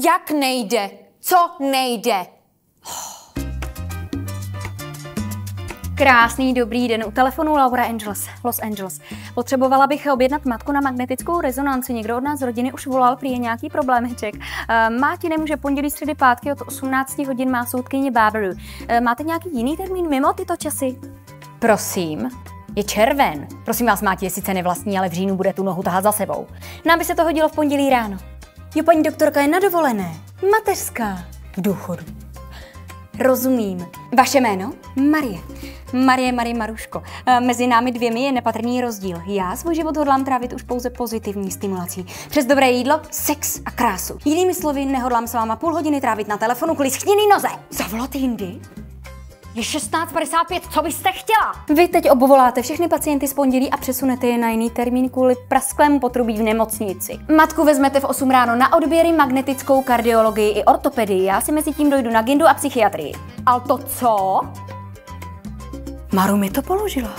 Jak nejde? Co nejde? Krásný dobrý den, u telefonu Laura Angeles, Los Angeles. Potřebovala bych objednat matku na magnetickou rezonanci. Někdo od nás z rodiny už volal, prý je nějaký problémeček. Máti nemůže pondělí, středy, pátky od 18 hodin má soudkyně Báberu. Máte nějaký jiný termín mimo tyto časy? Prosím, je červen. Prosím vás, Máti je sice nevlastní, ale v říjnu bude tu nohu tahat za sebou. Nám by se to hodilo v pondělí ráno. Jo, paní doktorka je na dovolené. Mateřská. V důchodu. Rozumím. Vaše jméno? Marie Maruško. Mezi námi dvěmi je nepatrný rozdíl. Já svůj život hodlám trávit už pouze pozitivní stimulací. Přes dobré jídlo, sex a krásu. Jinými slovy, nehodlám s váma půl hodiny trávit na telefonu kvůli schněný noze. Zavolat jindy? Je 16:55, co byste chtěla? Vy teď obvoláte všechny pacienty z pondělí a přesunete je na jiný termín kvůli prasklému potrubí v nemocnici. Matku vezmete v 8 ráno na odběry, magnetickou kardiologii i ortopedii. Já si mezi tím dojdu na gyndu a psychiatrii. Ale to co? Maru mi to položila.